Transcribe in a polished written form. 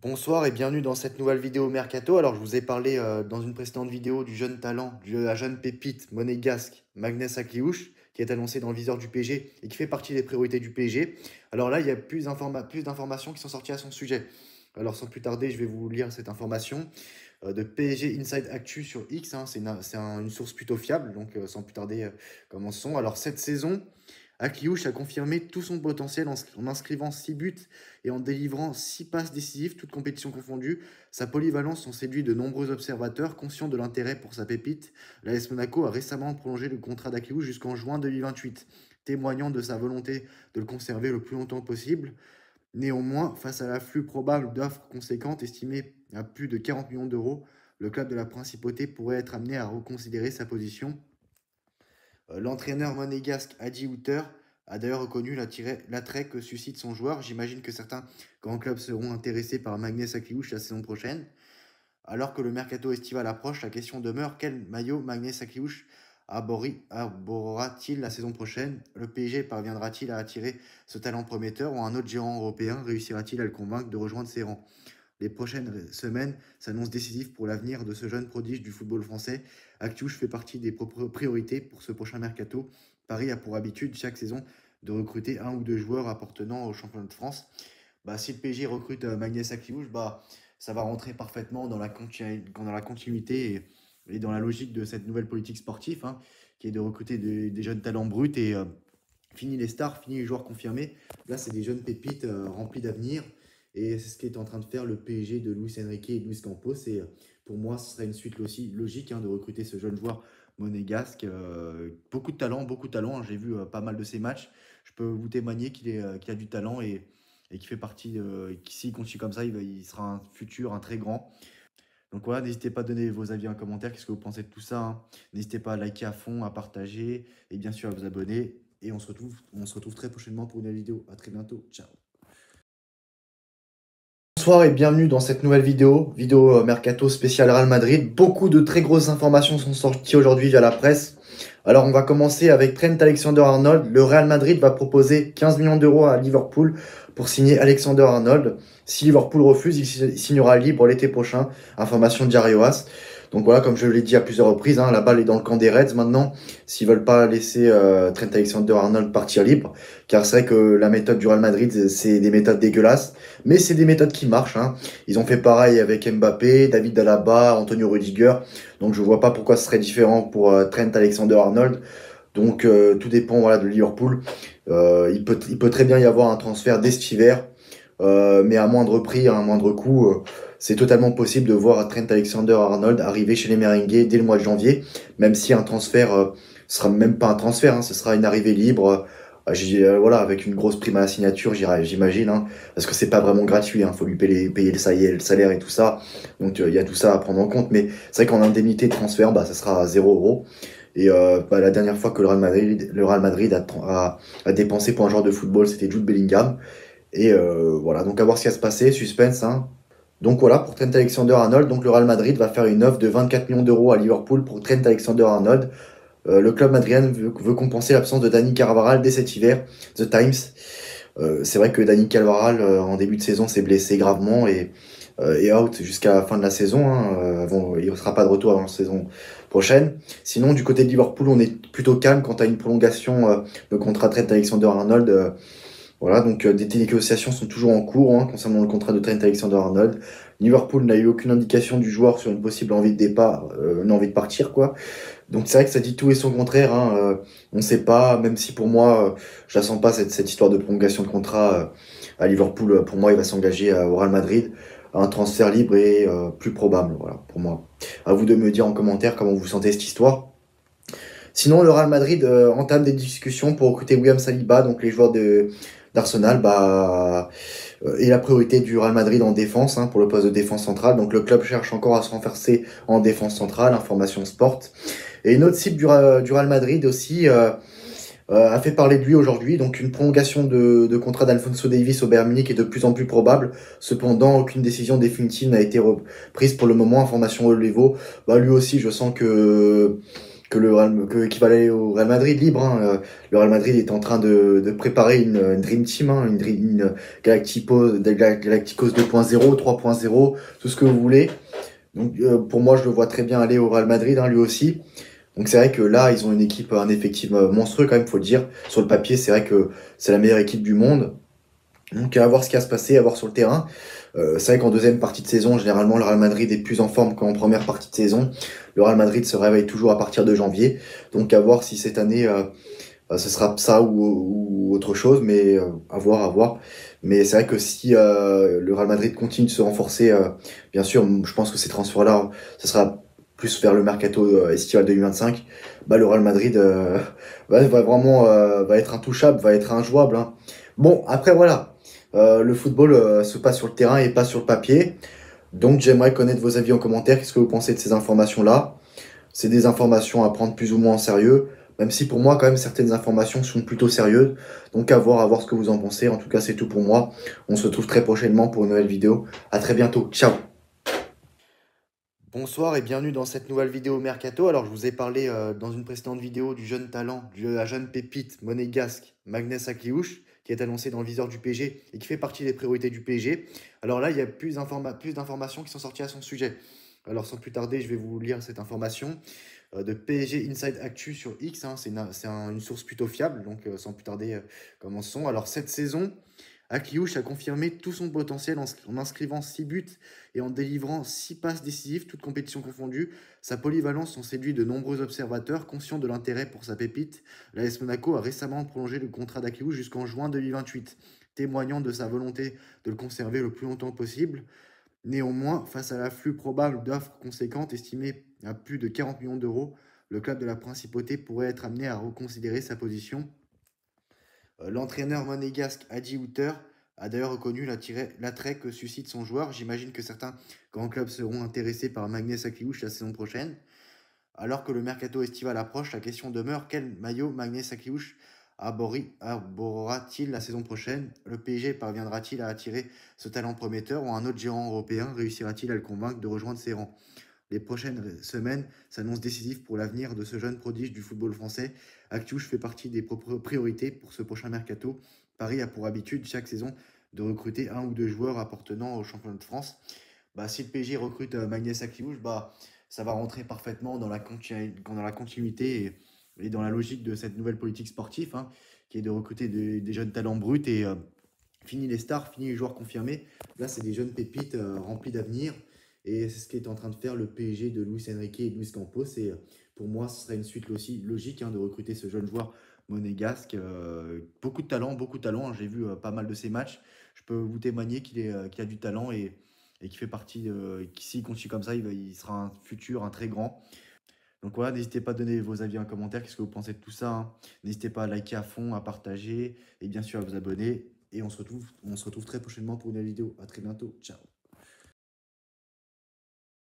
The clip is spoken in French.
Bonsoir et bienvenue dans cette nouvelle vidéo Mercato. Alors, je vous ai parlé dans une précédente vidéo du jeune talent, de la jeune pépite monégasque Magnès Akliouche, qui est annoncé dans le viseur du PSG et qui fait partie des priorités du PSG. Alors là, il y a plus d'informations qui sont sorties à son sujet. Alors, sans plus tarder, je vais vous lire cette information de PSG Inside Actu sur X, hein. Une source plutôt fiable, donc sans plus tarder, commençons. Alors, cette saison, Akliouche a confirmé tout son potentiel en inscrivant 6 buts et en délivrant 6 passes décisives, toutes compétitions confondues. Sa polyvalence en séduit de nombreux observateurs, conscients de l'intérêt pour sa pépite. L'AS Monaco a récemment prolongé le contrat d'Akliouche jusqu'en juin 2028, témoignant de sa volonté de le conserver le plus longtemps possible. Néanmoins, face à l'afflux probable d'offres conséquentes, estimées à plus de 40 millions d'euros, le club de la Principauté pourrait être amené à reconsidérer sa position. L'entraîneur monégasque Adi Hütter a d'ailleurs reconnu l'attrait que suscite son joueur. J'imagine que certains grands clubs seront intéressés par Magnès Akliouche la saison prochaine. Alors que le mercato estival approche, la question demeure: quel maillot Magnès Akliouche arborera-t-il la saison prochaine? Le PSG parviendra-t-il à attirer ce talent prometteur, ou un autre géant européen réussira-t-il à le convaincre de rejoindre ses rangs? Les prochaines semaines s'annoncent décisives pour l'avenir de ce jeune prodige du football français. Akliouche fait partie des priorités pour ce prochain mercato. Paris a pour habitude chaque saison de recruter un ou deux joueurs appartenant au championnat de France. Si le PSG recrute Magnès Akliouche, ça va rentrer parfaitement dans dans la continuité et dans la logique de cette nouvelle politique sportive, hein, qui est de recruter des jeunes talents bruts et fini les stars, fini les joueurs confirmés. Là, c'est des jeunes pépites remplis d'avenir. Et c'est ce qu'est en train de faire le PSG de Luis Enrique et Luis Campos. Et pour moi, ce serait une suite aussi logique, hein, de recruter ce jeune joueur monégasque. Beaucoup de talent, beaucoup de talent, hein. J'ai vu pas mal de ses matchs. Je peux vous témoigner qu'il a du talent et qu'il fait partie, s'il continue comme ça, il sera un futur, un très grand. Donc voilà, n'hésitez pas à donner vos avis en commentaire. Qu'est-ce que vous pensez de tout ça, hein. N'hésitez pas à liker à fond, à partager et bien sûr à vous abonner. Et on se retrouve très prochainement pour une nouvelle vidéo. À très bientôt. Ciao. Bonsoir et bienvenue dans cette nouvelle vidéo Mercato spécial Real Madrid. Beaucoup de très grosses informations sont sorties aujourd'hui via la presse. Alors on va commencer avec Trent Alexander-Arnold. Le Real Madrid va proposer 15 millions d'euros à Liverpool pour signer Alexander-Arnold. Si Liverpool refuse, il signera libre l'été prochain. Information de Diario AS. Donc voilà, comme je l'ai dit à plusieurs reprises, hein, la balle est dans le camp des Reds maintenant, s'ils veulent pas laisser Trent Alexander-Arnold partir libre. Car c'est vrai que la méthode du Real Madrid, c'est des méthodes dégueulasses, mais c'est des méthodes qui marchent, hein. Ils ont fait pareil avec Mbappé, David Alaba, Antonio Rudiger. Donc je vois pas pourquoi ce serait différent pour Trent Alexander-Arnold. Donc tout dépend, voilà, de Liverpool. Il peut très bien y avoir un transfert dès cet hiver, mais à moindre prix, à un moindre coût. C'est totalement possible de voir Trent Alexander-Arnold arriver chez les Merengues dès le mois de janvier, même si un transfert sera même pas un transfert, hein, ce sera une arrivée libre. Voilà, avec une grosse prime à la signature, j'imagine, hein, parce que c'est pas vraiment gratuit, hein, faut lui payer le salaire et tout ça. Donc il y a tout ça à prendre en compte, mais c'est vrai qu'en indemnité de transfert, ça sera à 0 €. Et la dernière fois que le Real Madrid a dépensé pour un joueur de football, c'était Jude Bellingham. Et voilà, donc à voir ce qui va se passer, suspense, hein. Donc voilà, pour Trent Alexander-Arnold, donc le Real Madrid va faire une offre de 24 millions d'euros à Liverpool pour Trent Alexander-Arnold. Le club madrilène veut compenser l'absence de Dani Carvajal dès cet hiver. The Times. C'est vrai que Dani Carvajal, en début de saison, s'est blessé gravement et est out jusqu'à la fin de la saison, hein. Il ne sera pas de retour avant la saison prochaine. Sinon, du côté de Liverpool, on est plutôt calme quant à une prolongation de contrat Trent Alexander-Arnold. Voilà, donc des négociations sont toujours en cours, hein, concernant le contrat de Trent Alexander-Arnold. Liverpool n'a eu aucune indication du joueur sur une possible envie de départ, une envie de partir, quoi. Donc c'est vrai que ça dit tout et son contraire, hein. On ne sait pas, même si pour moi, je la sens pas cette histoire de prolongation de contrat à Liverpool. Pour moi, il va s'engager au Real Madrid. Un transfert libre est plus probable, voilà, pour moi. À vous de me dire en commentaire comment vous sentez cette histoire. Sinon, le Real Madrid entame des discussions pour recruter William Saliba, donc les joueurs d'Arsenal, et la priorité du Real Madrid en défense, hein, pour le poste de défense centrale. Donc le club cherche encore à se renforcer en défense centrale, information sport. Et une autre cible du Real Madrid aussi a fait parler de lui aujourd'hui. Donc une prolongation de contrat d'Alphonso Davies au Bayern Munich est de plus en plus probable. Cependant, aucune décision définitive n'a été prise pour le moment. Information Relevo. Lui aussi, je sens que qu'il va aller au Real Madrid libre, hein. Le Real Madrid est en train de préparer une Dream Team, hein, une Galacticos 2.0, 3.0, tout ce que vous voulez. Donc pour moi, je le vois très bien aller au Real Madrid, hein, lui aussi. Donc c'est vrai que là, ils ont une équipe, un effectif monstrueux quand même, faut le dire. Sur le papier, c'est vrai que c'est la meilleure équipe du monde. Donc à voir ce qui va se passer, à voir sur le terrain. C'est vrai qu'en deuxième partie de saison, généralement, le Real Madrid est plus en forme qu'en première partie de saison. Le Real Madrid se réveille toujours à partir de janvier. Donc à voir si cette année, ce sera ça ou autre chose, mais à voir, à voir. Mais c'est vrai que si le Real Madrid continue de se renforcer, bien sûr, je pense que ces transferts-là, ce sera plus vers le mercato estival 2025. Bah, le Real Madrid va vraiment va être intouchable, va être injouable, hein. Bon, après voilà, le football se passe sur le terrain et pas sur le papier. Donc j'aimerais connaître vos avis en commentaire. Qu'est-ce que vous pensez de ces informations-là? C'est des informations à prendre plus ou moins en sérieux, même si pour moi, quand même, certaines informations sont plutôt sérieuses. Donc à voir ce que vous en pensez. En tout cas, c'est tout pour moi. On se retrouve très prochainement pour une nouvelle vidéo. À très bientôt. Ciao. Bonsoir et bienvenue dans cette nouvelle vidéo Mercato. Alors, je vous ai parlé dans une précédente vidéo du jeune talent, de la jeune pépite monégasque Magnès Akliouche, qui est annoncé dans le viseur du PSG et qui fait partie des priorités du PSG. Alors là, il y a plus d'informations qui sont sorties à son sujet. Alors, sans plus tarder, je vais vous lire cette information de PSG Inside Actu sur X, hein. Une source plutôt fiable, donc sans plus tarder, commençons. Alors, cette saison, Akliouche a confirmé tout son potentiel en inscrivant 6 buts et en délivrant 6 passes décisives, toutes compétitions confondues. Sa polyvalence en séduit de nombreux observateurs, conscients de l'intérêt pour sa pépite. L'AS Monaco a récemment prolongé le contrat d'Akliouche jusqu'en juin 2028, témoignant de sa volonté de le conserver le plus longtemps possible. Néanmoins, face à l'afflux probable d'offres conséquentes estimées à plus de 40 millions d'euros, le club de la Principauté pourrait être amené à reconsidérer sa position. L'entraîneur monégasque Adi Hütter a d'ailleurs reconnu l'attrait que suscite son joueur. J'imagine que certains grands clubs seront intéressés par Magnès Akliouche la saison prochaine. Alors que le mercato estival approche, la question demeure: quel maillot Magnès Akliouche arborera-t-il la saison prochaine? Le PSG parviendra-t-il à attirer ce talent prometteur, ou un autre géant européen réussira-t-il à le convaincre de rejoindre ses rangs? Les prochaines semaines s'annoncent décisives pour l'avenir de ce jeune prodige du football français. Actiouche fait partie des priorités pour ce prochain mercato. Paris a pour habitude chaque saison de recruter un ou deux joueurs appartenant au championnat de France. Bah, si le PSG recrute Magnès Akliouche, bah, ça va rentrer parfaitement dans dans la continuité et dans la logique de cette nouvelle politique sportive, hein, qui est de recruter des jeunes talents bruts et fini les stars, fini les joueurs confirmés. Là, c'est des jeunes pépites remplis d'avenir. Et c'est ce qu'est en train de faire le PSG de Luis Enrique et Luis Campos. Et pour moi, ce serait une suite aussi logique, hein, de recruter ce jeune joueur monégasque. Beaucoup de talent, beaucoup de talent, hein. J'ai vu pas mal de ses matchs. Je peux vous témoigner qu'il a du talent et qui fait partie, s'il continue comme ça, il sera un futur, un très grand. Donc voilà, n'hésitez pas à donner vos avis en commentaire. Qu'est-ce que vous pensez de tout ça, hein? N'hésitez pas à liker à fond, à partager et bien sûr à vous abonner. Et on se retrouve très prochainement pour une nouvelle vidéo. À très bientôt. Ciao.